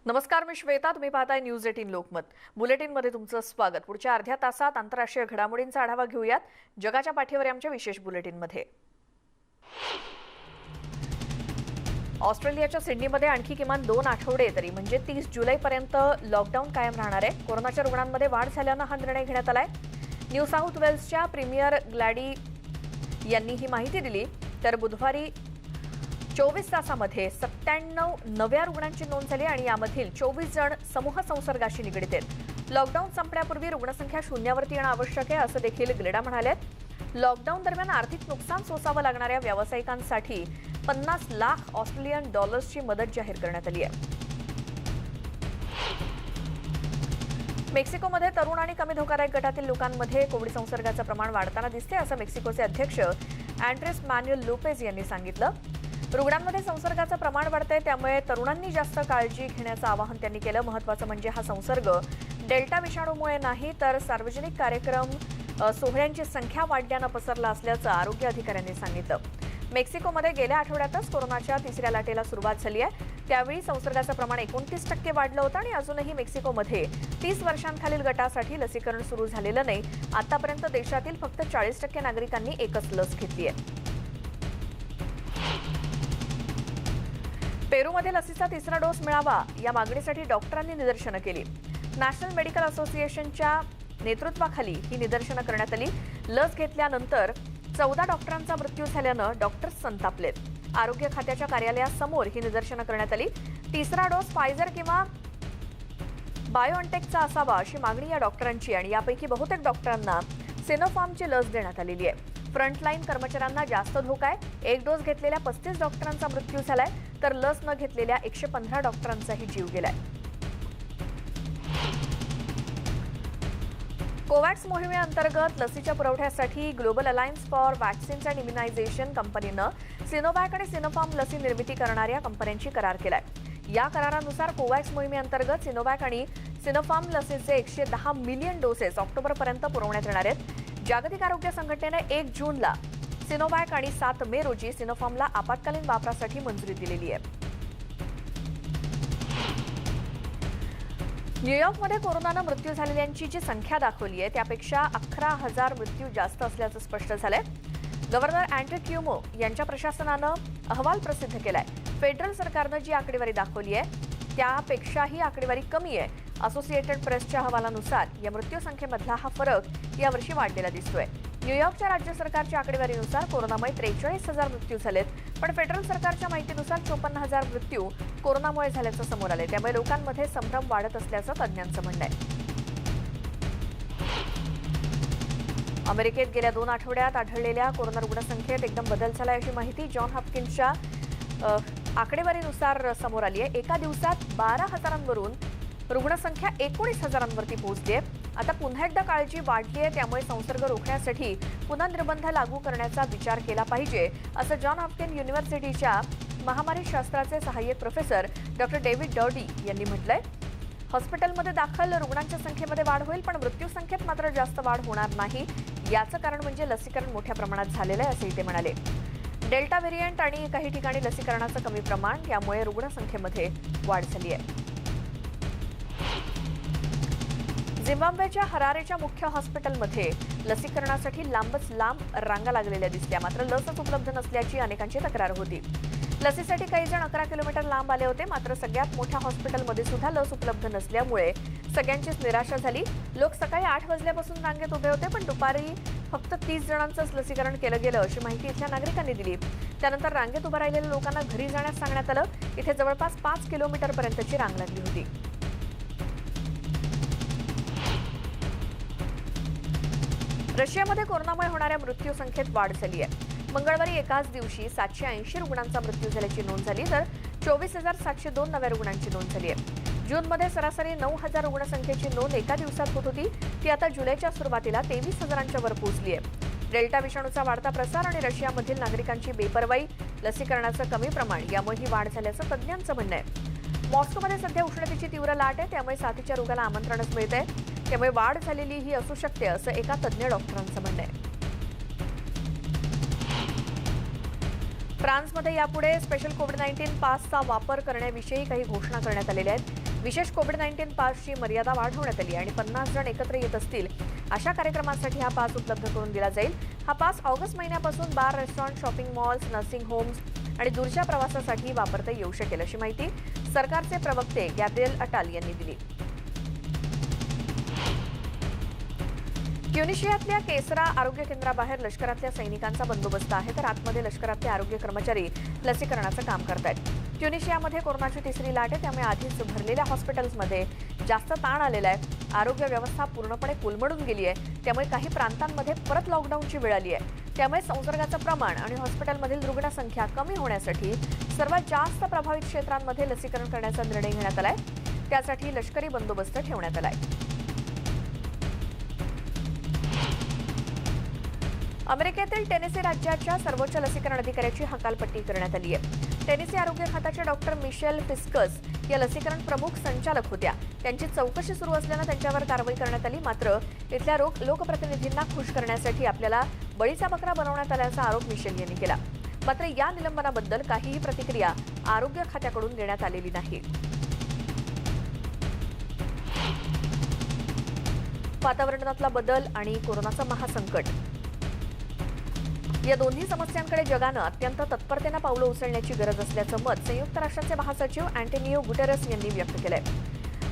नमस्कार, मी श्वेता. तुम्ही पाहताय न्यूज 18 लोकमत. बुलेटिनमध्ये तुमचं स्वागत. पुढच्या अर्ध्या तासात आंतरराष्ट्रीय घडामोडींचा आढावा घेऊयात जगाच्या पाठीवर आमच्या विशेष बुलेटिनमध्ये. ऑस्ट्रेलियाच्या सिडनीमध्ये आणखी किमान 2 आठवडे तरी म्हणजे 30 जुलैपर्यंत लॉकडाऊन कायम राहणार आहे. कोरोनाच्या रुग्णांमध्ये वाढ झाल्यानं हा निर्णय घेण्यात आलाय. न्यू साऊथ वेल्सच्या प्रीमियर ग्लॅडी यांनी ही माहिती दिली. तर बुधवारी 24 तासामध्ये 97 नव्या रुग्णांची नोंद झाली आणि यामधील 24 जण समूह संसर्गाशी निगडीत आहेत. लॉकडाऊन संपण्यापूर्वी रुग्णसंख्या शून्यावरती येणं आवश्यक आहे असं देखील ग्लेडा म्हणाले. लॉकडाऊन दरम्यान आर्थिक नुकसान सोसावं लागणाऱ्या व्यावसायिकांसाठी 50 लाख ऑस्ट्रेलियन डॉलर्सची मदत जाहीर करण्यात आली आहे. मेक्सिकोमध्ये तरुण आणि कमी धोकादायक गटातील लोकांमध्ये कोविड संसर्गाचं प्रमाण वाढताना दिसते असं मेक्सिकोचे अध्यक्ष अँड्रेस मॅन्युएल लोपेज यांनी सांगितलं. रुग्णांमध्ये संसर्गाचं प्रमाण वाढतंय, त्यामुळे तरुणांनी जास्त काळजी घेण्याचं आवाहन त्यांनी केलं. महत्त्वाचं म्हणजे हा संसर्ग डेल्टा विषाणूमुळे नाही तर सार्वजनिक कार्यक्रम सोहळ्यांची संख्या वाढल्यानं पसरला असल्याचं आरोग्य अधिकाऱ्यांनी सांगितलं. मेक्सिकोमध्ये गेल्या आठवड्यातच कोरोनाच्या तिसऱ्या लाटेला सुरुवात झाली आहे. त्यावेळी संसर्गाचं प्रमाण 29% वाढलं होतं आणि अजूनही मेक्सिकोमध्ये 30 वर्षांखालील गटासाठी लसीकरण सुरू झालेलं नाही. आतापर्यंत देशातील फक्त 40% नागरिकांनी एकच लस घेतली आहे. पेरूमध्ये लसीचा तिसरा डोस मिळावा या मागणीसाठी डॉक्टरांनी निदर्शनं केली. नॅशनल मेडिकल असोसिएशनच्या नेतृत्वाखाली ही निदर्शनं करण्यात आली. लस घेतल्यानंतर 14 डॉक्टरांचा मृत्यू झाल्यानं डॉक्टर संतापलेत. आरोग्य खात्याच्या कार्यालयासमोर ही निदर्शनं करण्यात आली. तिसरा डोस फायझर किंवा बायोएनटेकचा असावा अशी मागणी या डॉक्टरांची आणि यापैकी बहुतेक डॉक्टरांना सिनोफार्मची लस देण्यात आलेली आहे. फ्रंटलाईन कर्मचाऱ्यांना जास्त धोका आहे. एक डोस घेतलेल्या 35 डॉक्टरांचा मृत्यू झालाय तर लस न घेतलेल्या 115 डॉक्टरांचाही जीव गेलाय. कोवॅक्स मोहिमेअंतर्गत लसीच्या पुरवठ्यासाठी global alliance for vaccines and immunisation कंपनीनं सिनोवॅक आणि सिनोफार्म लसी निर्मिती करणाऱ्या कंपन्यांची करार केलाय. या करारानुसार कोवॅक्स मोहिमेअंतर्गत सिनोवॅक आणि सिनोफार्म लसीचे 110 मिलियन डोसेस ऑक्टोबरपर्यंत पुरवण्यात येणार आहेत. जागतिक आरोग्य संघटनेने 1 जूनला सिनोवॅक आणि 7 मे रोजी सिनोफार्मला आपत्कालीन वापरासाठी मंजुरी दिलेली आहे. न्यूयॉर्कमध्ये कोरोनानं मृत्यू झालेल्यांची जी संख्या दाखवली आहे त्यापेक्षा 11,000 मृत्यू जास्त असल्याचं स्पष्ट झालंय. गव्हर्नर अँड्रू क्युमो यांच्या प्रशासनानं अहवाल प्रसिद्ध केलाय. फेडरल सरकारनं जी आकडेवारी दाखवली आहे त्यापेक्षाही आकडेवारी कमी आहे. असोसिएटेड प्रेसच्या अहवालानुसार या मृत्यू संख्येमधला हा फरक यावर्षी वाढलेला दिसतोय. न्यूयॉर्कच्या राज्य सरकारच्या आकडेवारीनुसार कोरोनामुळे 43,000 मृत्यू झालेत, पण फेडरल सरकारच्या माहितीनुसार 54,000 मृत्यू कोरोनामुळे झाल्याचं समोर आले. त्यामुळे लोकांमध्ये संभ्रम वाढत असल्याचं तज्ज्ञांचं म्हणणं आहे. अमेरिकेत गेल्या 2 आठवड्यात आढळलेल्या कोरोना रुग्णसंख्येत एकदम बदल झाला अशी माहिती जॉन हॉपकिन्सच्या आकडेवारीनुसार समोर आली आहे. एका दिवसात 12,000वरून रुग्णसंख्या 19,000वरती पोहोचली आहे. आता पुन्हा एकदा काळजी वाढली आहे, त्यामुळे संसर्ग रोखण्यासाठी पुन्हा निर्बंध लागू करण्याचा विचार केला पाहिजे असं जॉन हॉपकिन्स युनिव्हर्सिटीच्या महामारीशास्त्राचे सहाय्यक प्रोफेसर डॉक्टर डेव्हिड डॉडी यांनी म्हटलंय. हॉस्पिटलमध्ये दाखल रुग्णांच्या संख्येमध्ये वाढ होईल, पण मृत्यू संख्येत मात्र जास्त वाढ होणार नाही. याचं कारण म्हणजे लसीकरण मोठ्या प्रमाणात झालेलं आहे असंही ते म्हणाले. डेल्टा व्हेरियंट आणि काही ठिकाणी लसीकरणाचं कमी प्रमाण यामुळे रुग्णसंख्येमध्ये वाढ झाली आहे. झिम्बाब्वेच्या हरारेच्या मुख्य हॉस्पिटलमध्ये लसीकरणासाठी लांबच लांब रांगा लागलेल्या दिसल्या, मात्र लसच उपलब्ध नसल्याची अनेकांची तक्रार होती. लसीसाठी काही जण 11 किलोमीटर लांब आले होते, मात्र सगळ्यात मोठ्या हॉस्पिटलमध्ये सुद्धा लस उपलब्ध नसल्यामुळे सगळ्यांचीच निराशा झाली. लोक सकाळी 8 वाजल्यापासून रांगेत उभे होते, पण दुपारी फक्त 30 जणांचंच लसीकरण केलं गेलं अशी माहिती इथल्या नागरिकांनी दिली. त्यानंतर रांगेत उभं राहिलेल्या लोकांना घरी जाण्यास सांगण्यात आलं. इथे जवळपास 5 किलोमीटरपर्यंतची रांग लागली होती. रशियामध्ये कोरोनामुळे होणाऱ्या मृत्यू संख्येत वाढ झाली आहे. मंगळवारी एकाच दिवशी 780 रुग्णांचा मृत्यू झाल्याची नोंद झाली तर 24,702 नव्या रुग्णांची नोंद झाली आहे. जूनमध्ये सरासरी 9,000 रुग्णसंख्येची नोंद एका दिवसात होत होती, ती आता जुलैच्या सुरुवातीला 23,000च्या वर पोहोचली आहे. डेल्टा विषाणूचा वाढता प्रसार आणि रशियामधील नागरिकांची बेपर्वाई, लसीकरणाचं कमी प्रमाण यामुळे ही वाढ झाल्याचं तज्ज्ञांचं म्हणणं आहे. मॉस्कोमध्ये सध्या उष्णतेची तीव्र लाट आहे, त्यामुळे साथीच्या रोगाला आमंत्रणच मिळतंय. त्यामुळे वाढ झालेली ही असू शकते असं एका तज्ज्ञ डॉक्टरांचं म्हणणं आहे. फ्रान्समध्ये यापुढे स्पेशल कोविड-19 पासचा वापर करण्याविषयी काही घोषणा करण्यात आलेल्या आहेत. विशेष कोविड-19 पासची मर्यादा वाढवण्यात आली आणि 50 जण एकत्र येत असतील अशा कार्यक्रमांसाठी हा पास उपलब्ध करून दिला जाईल. हा पास ऑगस्ट महिन्यापासून bar, restaurant, shopping malls, nursing homes आणि दूरच्या प्रवासासाठी वापरता येऊ शकेल अशी माहिती सरकारचे प्रवक्ते गॅब्रिएल अटाल यांनी दिली. ट्युनिशियातल्या केसरा आरोग्य केंद्राबाहेर लष्करातल्या सैनिकांचा बंदोबस्त आहे, तर आतमध्ये लष्करातले आरोग्य कर्मचारी लसीकरणाचं काम करतायत. ट्युनिशियामध्ये कोरोनाची तिसरी लाट आहे, त्यामुळे आधीच भरलेल्या हॉस्पिटल्समध्ये जास्त ताण आलेला आहे. आरोग्य व्यवस्था पूर्णपणे कोलमडून गेली आहे, त्यामुळे काही प्रांतांमध्ये परत लॉकडाऊनची वेळ आली आहे. त्यामुळे संसर्गाचं प्रमाण आणि हॉस्पिटलमधील रुग्णसंख्या कमी होण्यासाठी सर्वात जास्त प्रभावित क्षेत्रांमध्ये लसीकरण करण्याचा निर्णय घेण्यात आलाय. त्यासाठी लष्करी बंदोबस्त ठेवण्यात आलाय. अमेरिकेतील टेनेसी राज्याच्या सर्वोच्च लसीकरण अधिकाऱ्याची हकालपट्टी करण्यात आली आहे. टेनेसी आरोग्य खात्याच्या डॉक्टर मिशेल फिस्कस या लसीकरण प्रमुख संचालक होत्या. त्यांची चौकशी सुरू असल्यानं त्यांच्यावर कारवाई करण्यात आली. मात्र इथल्या लोकप्रतिनिधींना खुश करण्यासाठी आपल्याला बळीचा बकरा बनवण्यात आल्याचा आरोप मिशेल यांनी केला. मात्र या निलंबनाबद्दल काहीही प्रतिक्रिया आरोग्य खात्याकडून देण्यात आलेली नाही. वातावरणातला बदल आणि कोरोनाचं महासंकट या दोन्ही समस्यांकडे जगानं अत्यंत तत्परतेनं पावलं उचलण्याची गरज असल्याचं मत संयुक्त राष्ट्रांचे महासचिव अँटोनियो गुटेरेस यांनी व्यक्त केलंय.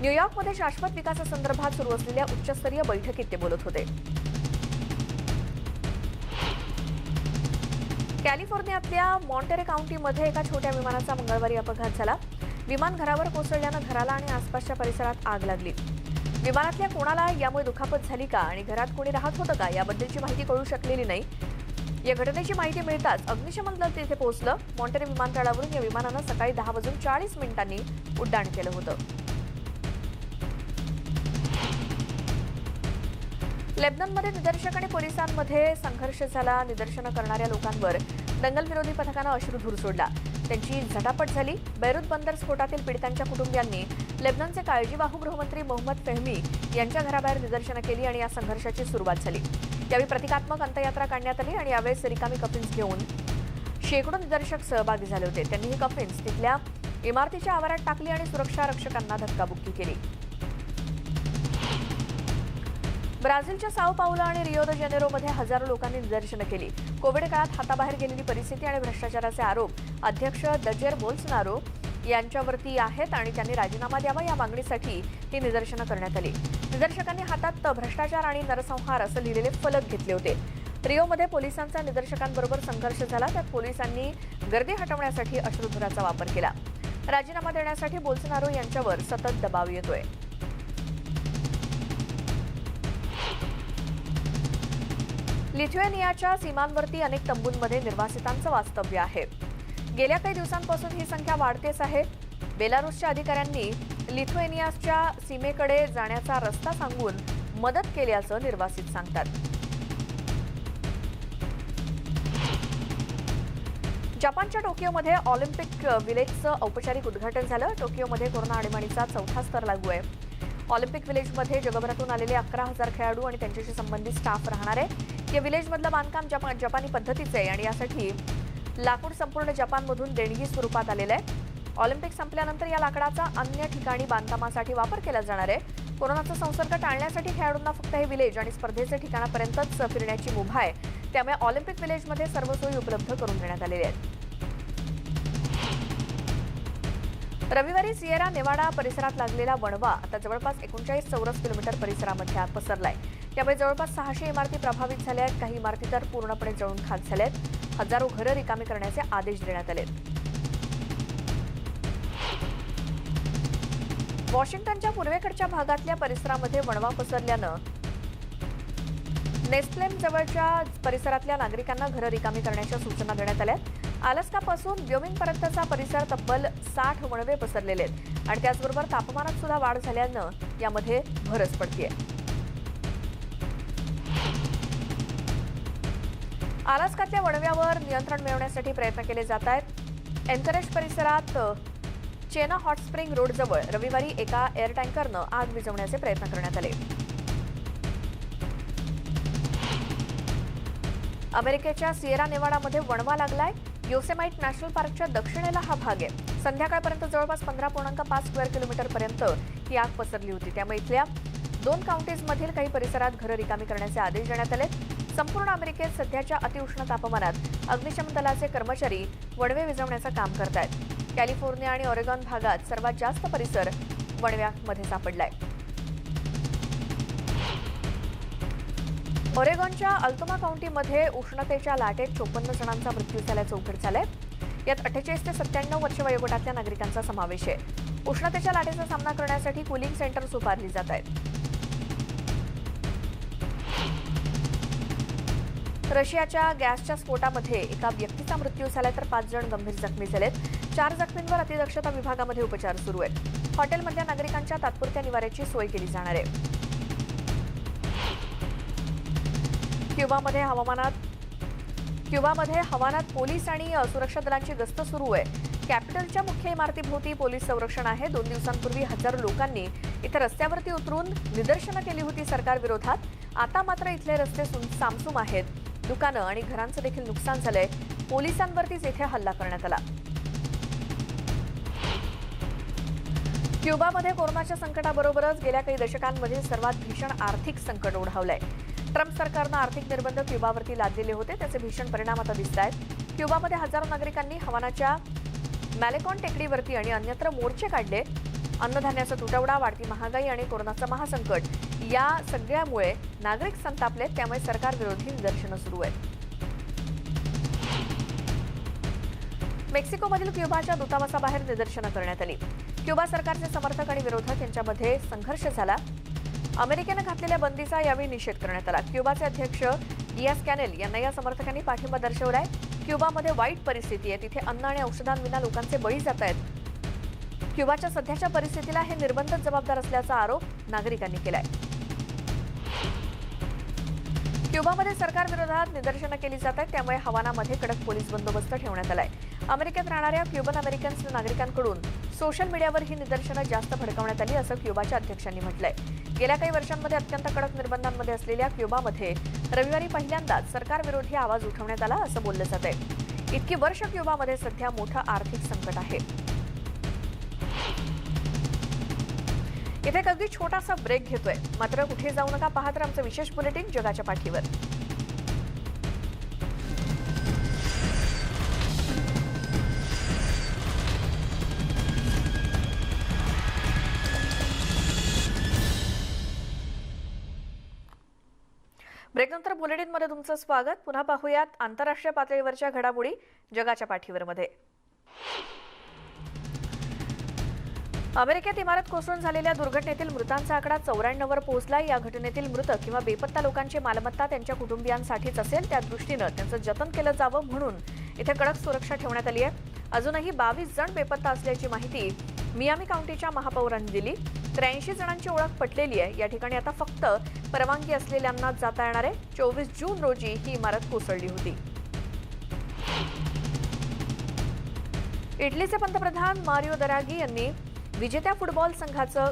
न्यूयॉर्कमध्ये शाश्वत विकासासंदर्भात सुरू असलेल्या उच्चस्तरीय बैठकीत ते बोलत होते. कॅलिफोर्नियातल्या मॉन्टेरे काउंटीमध्ये एका छोट्या विमानाचा मंगळवारी अपघात झाला. विमान घरावर कोसळल्यानं घराला आणि आसपासच्या परिसरात आग लागली. विमानातल्या कोणाला यामुळे दुखापत झाली का आणि घरात कोणी राहत होतं का याबद्दलची माहिती कळू शकलेली नाही. या घटनेची माहिती मिळताच अग्निशमन दल तिथे पोहोचलं. मॉन्टेरे विमानतळावरून या विमानानं सकाळी 10:40 उड्डाण केलं होतं. लेबननमध्ये निदर्शक आणि पोलिसांमध्ये संघर्ष झाला. निदर्शनं करणाऱ्या लोकांवर दंगलविरोधी पथकानं अश्रुधूर सोडला. त्यांची झटापट झाली. बैरूत बंदर स्फोटातील पीडितांच्या कुटुंबियांनी लेबननचे काळजीवाहू गृहमंत्री मोहम्मद फेहमी यांच्या घराबाहेर निदर्शनं केली आणि या संघर्षाची सुरुवात झाली. यावेळी प्रतिकात्मक अंत्ययात्रा काढण्यात आली आणि यावेळेस रिकामी कफिन्स घेऊन शेकडो निदर्शक सहभागी झाले होते. त्यांनी ही कफिन्स तिथल्या इमारतीच्या आवारात टाकली आणि सुरक्षा रक्षकांना धक्काबुक्की केली. ब्राझीलच्या साओ पाउलो आणि रियो द जेनेरोमध्ये हजारो लोकांनी निदर्शनं केली. कोविड काळात हाताबाहेर गेलेली परिस्थिती आणि भ्रष्टाचाराचे आरोप अध्यक्ष जैर बोल्सोनारो यांच्यावरती आहेत आणि त्यांनी राजीनामा द्यावा या मागणीसाठी ही निदर्शनं करण्यात आली. निदर्शकांनी हातात भ्रष्टाचार आणि नरसंहार असं लिहिलेले फलक घेतले होते. रिओमध्ये पोलिसांचा निदर्शकांबरोबर संघर्ष झाला. त्यात पोलिसांनी गर्दी हटवण्यासाठी अश्रुधुराचा वापर केला. राजीनामा देण्यासाठी बोल्सोनारो यांच्यावर सतत दबाव येतोय. लिथुएनियाच्या सीमांवरती अनेक तंबूंमध्ये निर्वासितांचं वास्तव्य आहे. गेल्या काही दिवसांपासून ही संख्या वाढतेच आहे. बेलारूसच्या अधिकाऱ्यांनी लिथुएनियाच्या सीमेकडे जाण्याचा रस्ता सांगून मदत केल्याचं निर्वासित सांगतात. जपानच्या टोकियोमध्ये ऑलिम्पिक विलेजचं औपचारिक उद्घाटन झालं. टोकियोमध्ये कोरोना आणीबाणीचा 4था स्तर लागू आहे. ऑलिम्पिक विलेजमध्ये जगभरातून आलेले 11,000 खेळाडू आणि त्यांच्याशी संबंधित स्टाफ राहणार आहे. या विलेजमधलं बांधकाम जपानी पद्धतीचं आहे आणि यासाठी लाकूड संपूर्ण जपानमधून देणगी स्वरूपात आलेलं आहे. ऑलिम्पिक संपल्यानंतर या लाकडाचा अन्य ठिकाणी बांधकामासाठी वापर केला जाणार आहे. कोरोनाचा संसर्ग टाळण्यासाठी खेळाडूंना फक्त हे विलेज आणि स्पर्धेचे ठिकाणापर्यंतच फिरण्याची मुभा आहे. त्यामुळे ऑलिम्पिक विलेजमध्ये सर्व सोयी उपलब्ध करून देण्यात आलेल्या आहेत. रविवारी सिएरा नेवाडा परिसरात लागलेला वणवा आता जवळपास 39 चौरस किलोमीटर परिसरामध्ये पसरलाय. त्यामुळे जवळपास 600 इमारती प्रभावित झाल्या आहेत. काही इमारती तर पूर्णपणे जळून खाक झाल्या आहेत. हजारो घरं रिकामी करण्याचे आदेश देण्यात आले. वॉशिंग्टनच्या पूर्वेकडच्या भागातल्या परिसरामध्ये वणवा पसरल्यानं नेस्लेम जवळच्या परिसरातल्या नागरिकांना घरं रिकामी करण्याच्या सूचना देण्यात आल्या. अलास्कापासून व्योमिंगपर्यंतचा परिसर तब्बल 60 वणवे पसरलेले आहेत आणि त्याचबरोबर तापमानात सुद्धा वाढ झाल्यानं यामध्ये भरच पडतेय. अलास्कातल्या वणव्यावर नियंत्रण मिळवण्यासाठी प्रयत्न केले जात आहेत. एन्करेज परिसरात चेना हॉट स्प्रिंग रोडजवळ रविवारी एका एअर टँकरनं आग विझवण्याचे प्रयत्न करण्यात आले. अमेरिकेच्या सिएरा नेवाडामध्ये वणवा लागलाय. योसेमाइट नॅशनल पार्कच्या दक्षिणेला हा भाग आहे. संध्याकाळपर्यंत जवळपास 15.5 स्क्वेअर किलोमीटरपर्यंत ही आग पसरली होती. त्यामुळे इथल्या 2 काउंटीजमधील काही परिसरात घरं रिकामी करण्याचे आदेश देण्यात आले. संपूर्ण अमेरिकेत सध्याच्या अतिउष्ण तापमानात अग्निशमन दलाचे कर्मचारी वणवे विझवण्याचं काम करतायत. कॅलिफोर्निया आणि ऑरेगॉन भागात सर्वात जास्त परिसर वणव्यामध्ये सापडलाय. ऑरेगॉनच्या अल्टोमा काउंटीमध्ये उष्णतेच्या लाटेत 54 जणांचा मृत्यू झाल्याचं उघड झालंय. यात 48 ते 97 वर्ष वयोगटातल्या नागरिकांचा समावेश आहे. उष्णतेच्या लाटेचा सामना करण्यासाठी कूलिंग सेंटर्स उभारली जात आहेत. रशियाच्या गॅसच्या स्फोटामध्ये एका व्यक्तीचा मृत्यू झाला तर 5 जण गंभीर जखमी झालेत. 4 जखमींवर अतिदक्षता विभागामध्ये उपचार सुरू आहेत. हॉटेलमधल्या नागरिकांच्या तात्पुरत्या निवाऱ्याची सोय केली जाणार आहे. क्युबामध्ये हवानात पोलीस आणि सुरक्षा दलांची गस्त सुरू आहे. कॅपिटलच्या मुख्य इमारतीभोवती पोलीस संरक्षण आहे. 2 दिवसांपूर्वी हजारो लोकांनी इथे रस्त्यावरती उतरून निदर्शनं केली होती सरकार विरोधात. आता मात्र इथले रस्ते सामसूम आहेत. दुकानं आणि घरांचं देखील नुकसान झालंय. पोलिसांवरतीच इथे हल्ला करण्यात आला. क्युबामध्ये कोरोनाच्या संकटाबरोबरच गेल्या काही दशकांमध्ये सर्वात भीषण आर्थिक संकट ओढावलंय. ट्रम्प सरकारनं आर्थिक निर्बंध क्युबावरती लादलेले होते. त्याचे भीषण परिणाम आता दिसत आहेत. क्युबामध्ये हजारो नागरिकांनी हवानाच्या मॅलेकॉन टेकडीवरती आणि अन्यत्र मोर्चे काढले. अन्नधान्याचा तुटवडा, वाढती महागाई आणि कोरोनाचं महासंकट या सगळ्यामुळे नागरिक संतापले. त्यामुळे सरकार विरोधी निदर्शनं सुरू आहेत. मेक्सिकोमधील क्युबाच्या दूतावासाबाहेर निदर्शनं करण्यात आली. क्युबा सरकारचे समर्थक आणि विरोधक यांच्यामध्ये संघर्ष झाला. अमेरिकेनं घातलेल्या बंदीचा यावेळी निषेध करण्यात आला. क्युबाचे अध्यक्ष डियाज कॅनेल यांना या समर्थकांनी पाठिंबा दर्शवलाय. क्युबामध्ये वाईट परिस्थिती आहे. तिथे अन्न आणि औषधांविना लोकांचे बळी जात आहेत. क्युबाच्या सध्याच्या परिस्थितीला हे निर्बंधच जबाबदार असल्याचा आरोप नागरिकांनी केलाय. क्युबामध्ये सरकार विरोधात निदर्शनं केली जात आहेत. त्यामुळे हवानामध्ये कडक पोलीस बंदोबस्त ठेवण्यात आलाय. अमेरिकेत राहणाऱ्या क्युबन अमेरिकन नागरिकांकडून सोशल मीडियावर ही निदर्शनं जास्त भडकवण्यात आली असं क्युबाच्या अध्यक्षांनी म्हटलंय. गेल्या काही वर्षांमध्ये अत्यंत कडक निर्बंधांमध्ये असलेल्या क्युबामध्ये रविवारी पहिल्यांदाच सरकारविरोधी आवाज उठवण्यात आला असं बोललं जातंय. इतकी वर्ष क्युबामध्ये सध्या मोठं आर्थिक संकट आहे. इथे एक अगदी छोटासा ब्रेक घेतोय. मात्र कुठे जाऊ नका, पाहत राहा आमचं विशेष बुलेटिन जगाच्या पाठीवर. ब्रेकनंतर बुलेटिनमध्ये तुमचं स्वागत. पुन्हा पाहूयात आंतरराष्ट्रीय पातळीवरच्या घडामोडी जगाच्या पाठीवर मध्ये. अमेरिकेत इमारत कोसळून झालेल्या दुर्घटनेतील मृतांचा आकडा 94 वर पोहोचला. या घटनेतील मृत किंवा बेपत्ता लोकांची मालमत्ता त्यांच्या कुटुंबियांसाठीच असेल. त्या दृष्टीनं त्यांचं जतन केलं जावं म्हणून इथे कडक सुरक्षा ठेवण्यात आली आहे. अजूनही 22 जण बेपत्ता असल्याची माहिती मियामी काउंटीच्या महापौरांनी दिली. 83 जणांची ओळख पटलेली आहे. या ठिकाणी आता फक्त परवानगी असलेल्यांनाच जाता येणार आहे. 24 जून रोजी ही इमारत कोसळली होती. इटलीचे पंतप्रधान मारिओ दरागी यांनी विजेत्या फुटबॉल संघाचं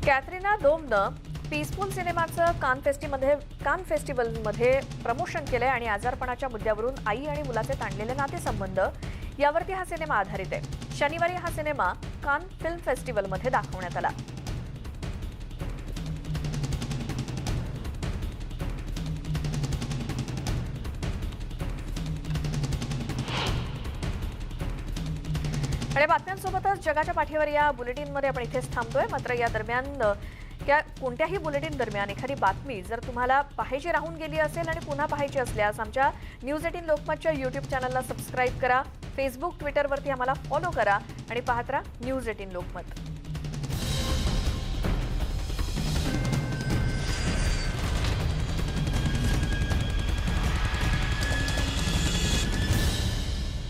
कॅथरीना दोमनं पीसफुल सिनेमाचं कान फेस्टिवलमध्ये प्रमोशन केलंय आणि आजारपणाच्या मुद्द्यावरून आई आणि मुलाचे ताणलेले नातेसंबंध यावरती हा सिनेमा आधारित आहे. शनिवारी हा सिनेमा कान फिल्म फेस्टिवलमध्ये दाखवण्यात आला. आणि बातम्यांसोबतच जगाच्या पाठीवर या बुलेटिनमध्ये आपण इथेच थांबतोय. मात्र या दरम्यान कोणत्याही बुलेटिन दरम्यान एखादी बातमी जर तुम्हाला पाहायची राहून गेली असेल आणि पुन्हा पाहायची असल्यास आमच्या न्यूज 18 लोकमतच्या यूट्यूब चॅनलला सबस्क्राईब करा. फेसबुक, ट्विटरवरती आम्हाला फॉलो करा आणि पाहत राहा न्यूज 18 लोकमत.